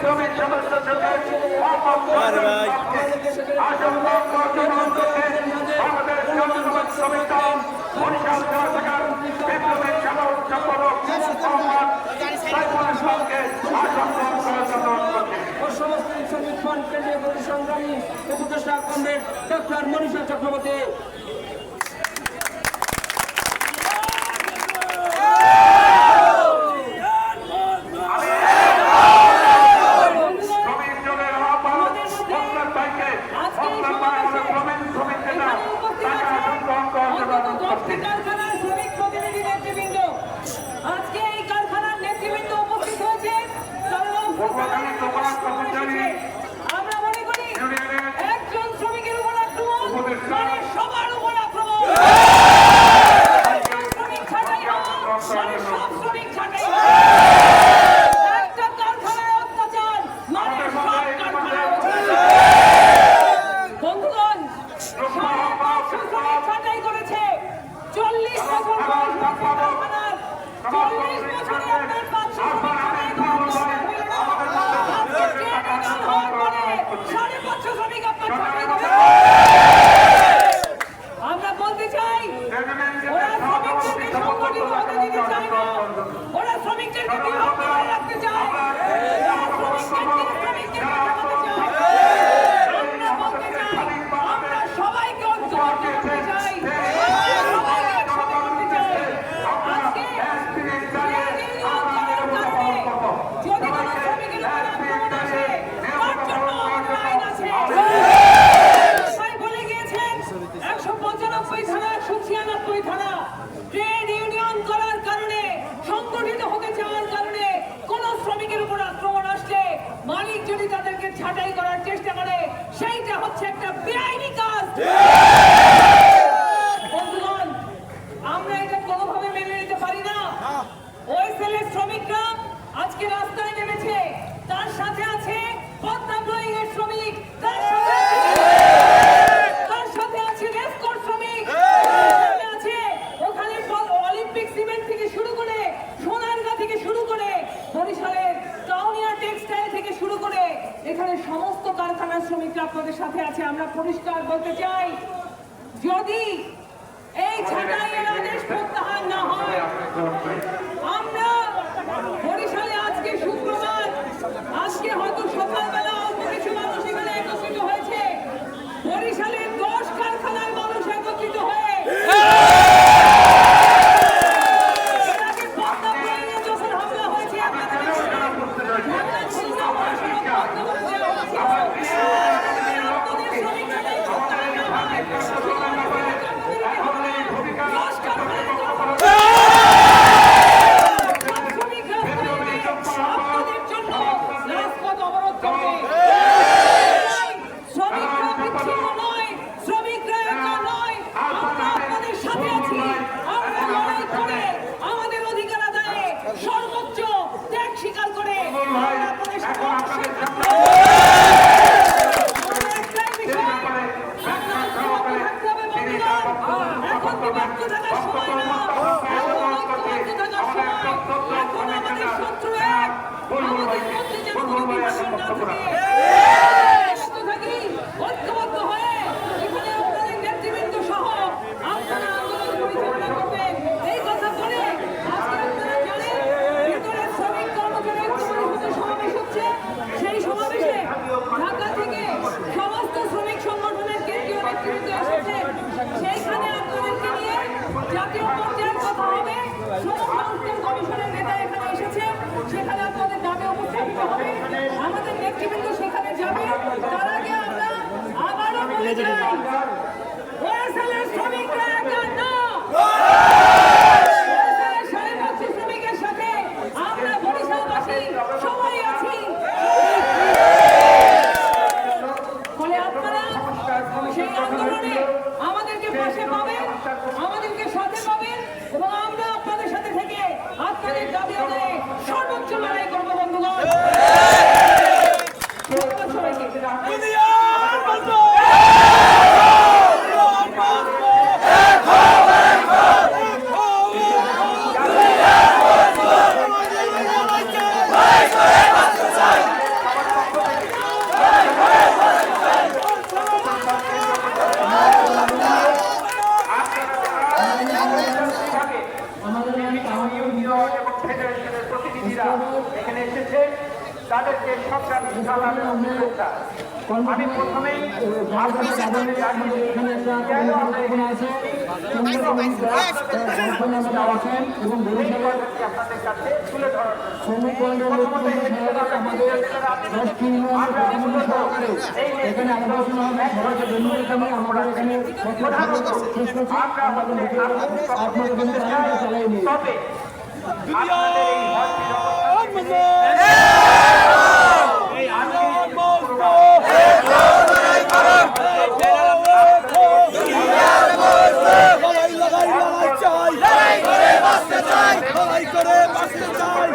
শ্রমিক সদস্য থেকে আমাদের শ্রমিক দল বরিশাল জেলা শাখার বিপ্লবী সাধারণ সম্পাদক সাইফুল ইসলামকে আসন গ্রহণ করার জন্য অনুরোধ করছি। সমস্ত শ্রমিক ফ্রন্ট কেন্দ্রীয় সংগ্রামী উপদেষ্টা কমরেড ডক্টর মনীষা চক্রবর্তী। আজকে এই কারখানার নেতৃবৃন্দ উপস্থিত হয়েছে। আমরা মনে করি একজন শ্রমিকের উপর আক্রমণ মানে সবার উপর আক্রমণ। শ্রমিক ছাঁটাই হওয়া মানে সব শ্রমিক ছাঁটাই হওয়া। একটা কারখানায় অত্যাচার মানে সব কারখানায় অত্যাচার। বন্ধুগণ, 500 শ্রমিক ছাঁটাই করেছে। 40 বছর বয়স হয়েছে কারখানার। 40 বছরে আপনার 500 শ্রমিক ছাঁটাই করা আমরা বলতে চাই ওরা শ্রমিকদেরকে সংগঠিত হতে দিতে চায় না, ওরা শ্রমিকদেরকে বিভক্ত করে রাখতে চায়, আমরা বলতে চাই আমরা সবাইকে ঐক্যবদ্ধ করতে চাই, সবাইকে একসাথে করতে চাই। আজকে যদি কোনো শ্রমিকের উপর আক্রমণ আসে তার জন্য আমাদের আইন আছে। বলে গিয়েছেন 195 থানা 196 থানা ট্রেড ইউনিয়ন করার কারণে, সংগঠিত হতে চাওয়ার কারণে কোন শ্রমিকের উপর আক্রমণ আসলে মালিক যদি তাদেরকে ছাঁটাই করার চেষ্টা করে সেইটা হচ্ছে একটা বেআইনি কাজ। বন্ধুগণ, আমরা এটা কোনোভাবে মেনে নিতে পারি না। ওই সেলের শ্রমিকরা আজকে রাস্তায় নেমেছে, তার সাথে আছে পদ্মা ব্লোয়িং এর শ্রমিক, তার সাথে আছে রেসকোর শ্রমিক, আছে ওখানে অলিম্পিক সিমেন্ট থেকে শুরু করে সোনারগাঁ থেকে শুরু করে বরিশালের টাউনিয়া টেক্সটাইল থেকে শুরু করে এখানে সমস্ত কারখানার শ্রমিকরা আপনাদের সাথে আছে। আমরা পরিষ্কার বলতে চাই, যদি এই ছাঁটাইয়ের আদেশ প্রত্যাহার না হয়, আমরা বরিশালে আজকে শুক্রবার, আজকে হয়তো সকালবেলা অল্প কিছু মানুষ এখানে একত্রিত হয়েছে, বরিশালের 10 কারখানার মানুষ একত্রিত হয়ে যখন হামলা হয়েছে আমাদের অধিকার আদায়ে সর্বোচ্চ ত্যাগ স্বীকার করে এখন বিভক্ত থাকার সময় না, ঐক্যবদ্ধ থাকার সময়। এখন আমাদের শত্রু এক, আমাদের মধ্যে যেন কোনো বিভাজন না থাকে, ঐক্যবদ্ধ হয়ে এখানে আপনাদের নেতৃবৃন্দ সহ আপনারা আন্দোলন পরিচালনা করবেন। এই কথা বলে আজকে আপনারা জানেন ভিতরে শ্রমিক কর্মচারী ঐক্য সমাবেশ হচ্ছে। সেই সমাবেশে ঢাকা থেকে সমস্ত শ্রমিক সংগঠনের কেন্দ্রীয় নেতৃবৃন্দ এসেছে। সেইখানে আপনাদেরকে নিয়ে জাতীয় পর্যায়ের কথা হবে। শ্রম কমিশনের নেতা এখানে এসেছে, সেখানে আপনাদের দাবি উপস্থাপিত হবে, আমাদের নেতৃবৃন্দ সেখানে যাবে। তার আগে আমরা আবারও বলে যাই, ওএসএলের শ্রমিকরা একা না, ওএসএলের 550 শ্রমিকের সাথে আমরা বরিশালবাসী সবাই আছি। ফলে আপনারা সেই আন্দোলনে আমাদেরকে পাশে পাবেন, আমাদেরকে সাথে পাবেন এবং আমরা আপনাদের সাথে থেকে আপনাদের দাবি আদায়ে সর্বোচ্চ লড়াই করবো। বন্ধুগণ, সবাইকে আমি প্রথমেই আপনাদের সামনে এখানে একটা কর্মসূচি আছে এবং আপনাদের কাছে তুলে ধরার আমাদের 10টি ইউনিয়নের সহকারে এখানে আলোচনা হবে সবাইকে ধন্যবাদ জানাই আমাদের এখানে আপনাদের জন্য চালাই নিয়ে তবে আপনাদের এই মঞ্চের লড়াই করে বাঁচতে চাই